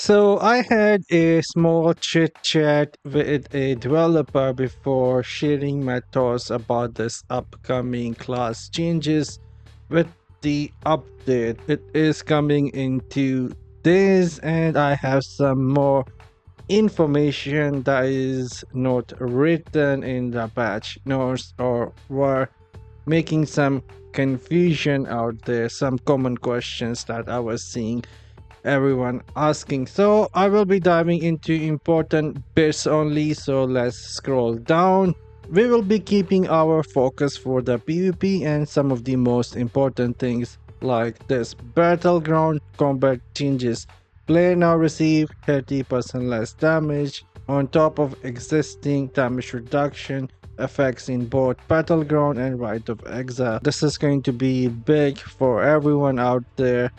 So I had a small chit chat with a developer before sharing my thoughts about this upcoming class changes with the update. It is coming in 2 days, and I have some more information that is not written in the patch notes or were making some confusion out there, some common questions that I was seeing everyone asking. So I will be diving into important bits only, so let's scroll down. We will be keeping our focus for the PvP and some of the most important things like this battleground combat changes. Player now receive 30% less damage on top of existing damage reduction effects in both battleground and rite of exile. This is going to be big for everyone out there.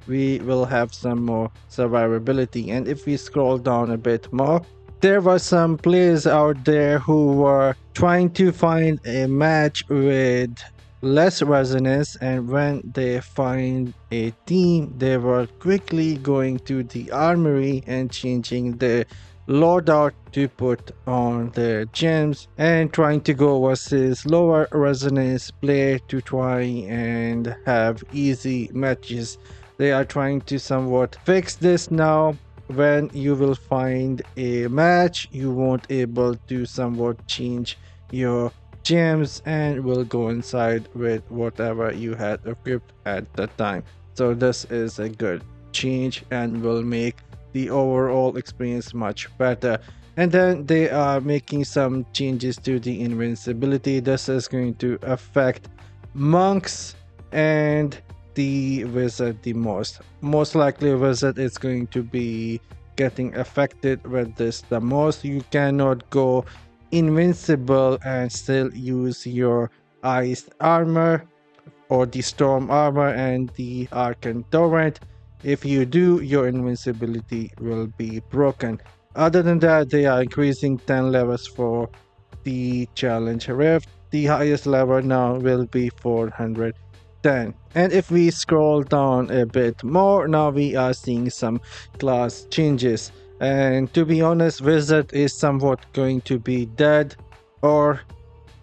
We will have some more survivability. And if we scroll down a bit more, there were some players out there who were trying to find a match with less resonance, and when they find a team, they were quickly going to the armory and changing their loadout to put on their gems and trying to go versus lower resonance player to try and have easy matches. They are trying to somewhat fix this now. When you will find a match, you won't able to somewhat change your gems and will go inside with whatever you had equipped at the time. So this is a good change and will make the overall experience much better. And then they are making some changes to the invincibility. This is going to affect monks and the wizard the most likely wizard is going to be getting affected with this the most. You cannot go invincible and still use your iced armor or the storm armor and the arcane torrent. If you do, your invincibility will be broken. Other than that, they are increasing 10 levels for the challenge rift. The highest level now will be 410. And if we scroll down a bit more, now we are seeing some class changes. And to be honest, wizard is somewhat going to be dead, or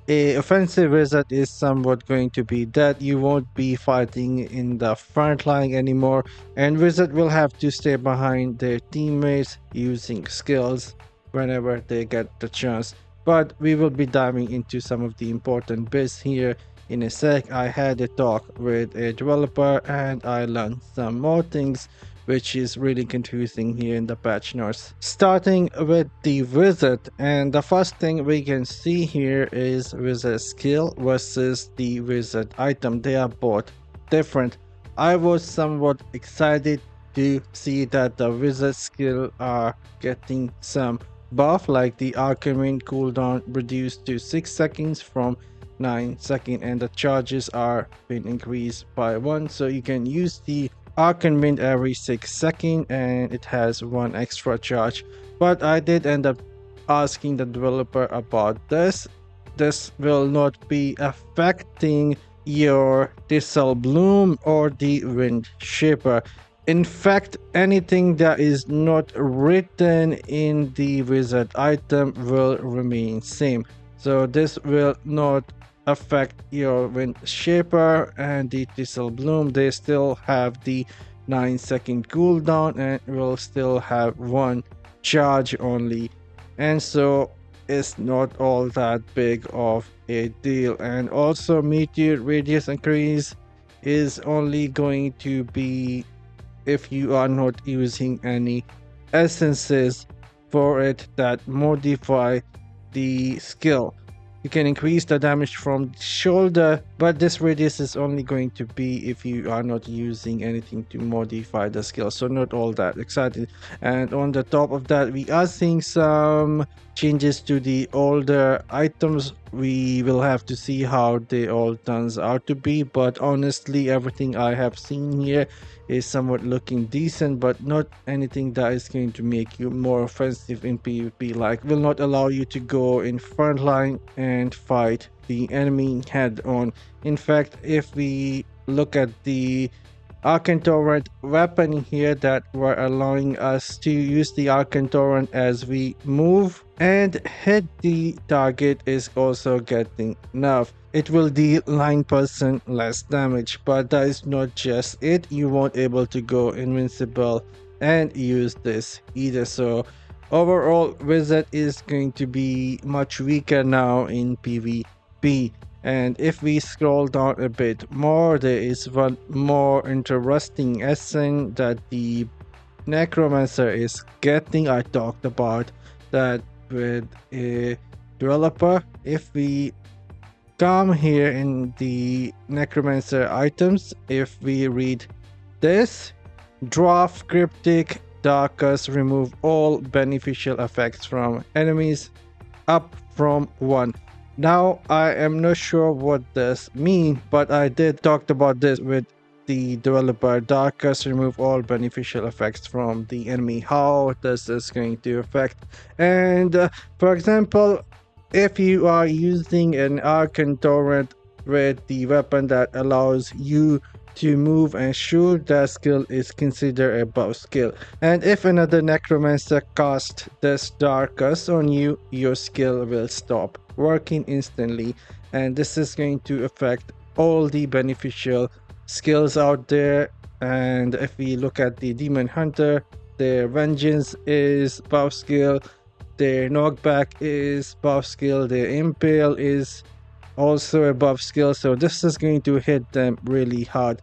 a offensive wizard is somewhat going to be dead. You won't be fighting in the front line anymore, and wizard will have to stay behind their teammates using skills whenever they get the chance. But we will be diving into some of the important bits here in a sec. I had a talk with a developer and I learned some more things which is really confusing here in the patch notes. Starting with the wizard, and the first thing we can see here is wizard skill versus the wizard item. They are both different. I was somewhat excited to see that the wizard skill are getting some buff, like the arcane cooldown reduced to 6 seconds from 9 seconds, and the charges are being increased by 1, so you can use the arcane wind every 6 seconds and it has 1 extra charge. But I did end up asking the developer about this. This will not be affecting your Thistle Bloom or the Wind Shaper. In fact, anything that is not written in the wizard item will remain same. So this will not affect your Wind Shaper and the Thistle Bloom. They still have the 9-second cooldown and will still have 1 charge only. And so it's not all that big of a deal. And also meteor radius increase is only going to be if you are not using any essences for it that modify the skill. You can increase the damage from the shoulder, but this radius is only going to be if you are not using anything to modify the skill, so not all that exciting. And on the top of that, we are seeing some changes to the older items. We will have to see how they all turns out to be, but honestly everything I have seen here is somewhat looking decent, but not anything that is going to make you more offensive in PvP, like will not allow you to go in front line and fight the enemy head on. In fact, if we look at the Arcane Torrent weapon here that were allowing us to use the Arcane Torrent as we move and hit the target is also getting nerfed. It will deal 9% less damage, but that is not just it. You won't able to go invincible and use this either. So overall, Wizard is going to be much weaker now in PvP. And if we scroll down a bit more, there is one more interesting essence that the Necromancer is getting. I talked about that with a developer. If we come here in the Necromancer items, if we read this, draft cryptic darkest remove all beneficial effects from enemies up from 1. Now I am not sure what this means, but I did talk about this with the developer. Darkest remove all beneficial effects from the enemy. How this is going to affect? And for example, if you are using an Arcane Torrent with the weapon that allows you to move and shoot, that skill is considered a buff skill. And if another Necromancer casts this Darkest on you, your skill will stop working instantly, and this is going to affect all the beneficial skills out there. And if we look at the Demon Hunter, their Vengeance is buff skill, their Knockback is buff skill, their Impale is also a buff skill, so this is going to hit them really hard.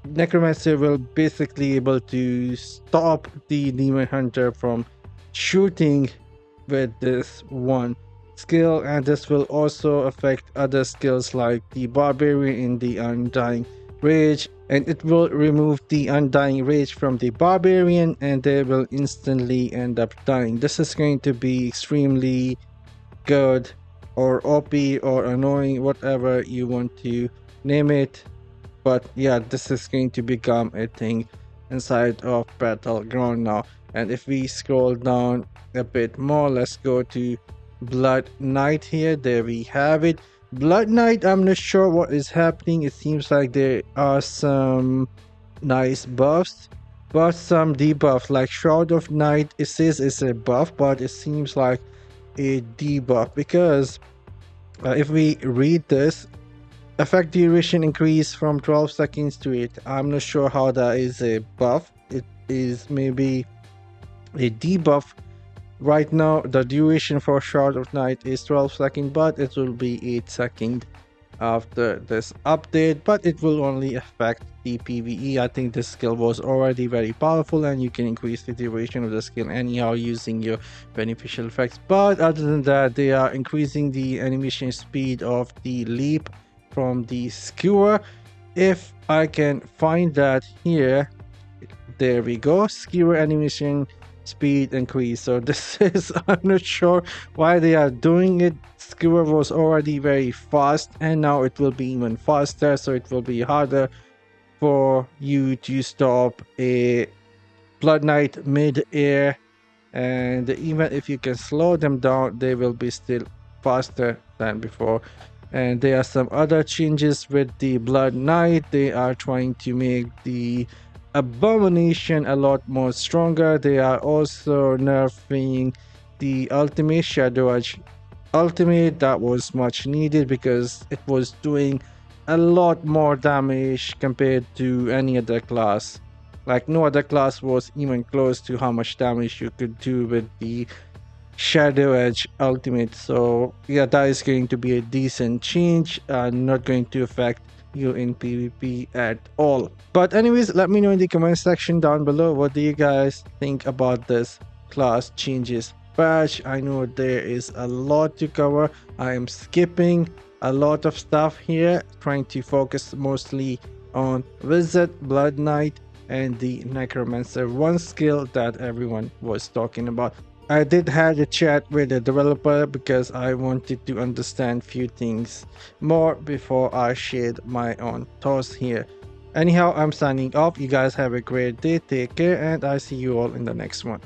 Necromancer will basically able to stop the Demon Hunter from shooting with this one skill, and this will also affect other skills like the Barbarian in the Undying Rage, and it will remove the Undying Rage from the Barbarian and they will instantly end up dying. This is going to be extremely good or OP or annoying, whatever you want to name it. But yeah, this is going to become a thing inside of Battleground now. And if we scroll down a bit more, let's go to Blood Knight here. There we have it. Blood Knight, I'm not sure what is happening. It seems like there are some nice buffs, but some debuffs. Like Shroud of Night, it says it's a buff, but it seems like a debuff, because if we read this, effect duration increase from 12 seconds to 8. I'm not sure how that is a buff. It is maybe a debuff. Right now the duration for Shroud of Night is 12 seconds, but it will be 8 seconds after this update, but it will only affect the PvE. I think this skill was already very powerful and you can increase the duration of the skill anyhow using your beneficial effects. But other than that, they are increasing the animation speed of the leap from the skewer. If I can find that here, there we go, skewer animation speed increase. So this is, I'm not sure why they are doing it. Skewer was already very fast and now it will be even faster, so it will be harder for you to stop a Blood Knight mid-air, and even if you can slow them down, they will be still faster than before. And there are some other changes with the Blood Knight. They are trying to make the Abomination a lot more stronger. They are also nerfing the ultimate Shadow Edge ultimate. That was much needed because it was doing a lot more damage compared to any other class. Like no other class was even close to how much damage you could do with the Shadow Edge ultimate. So yeah, that is going to be a decent change, not going to affect you in PvP at all. But anyways, let me know in the comment section down below, what do you guys think about this class changes patch? I know there is a lot to cover. I am skipping a lot of stuff here, trying to focus mostly on Wizard, Blood Knight, and the Necromancer, one skill that everyone was talking about. I did have a chat with the developer because I wanted to understand few things more before I shared my own thoughts here. Anyhow, I'm signing off. You guys have a great day, take care, and I see you all in the next one.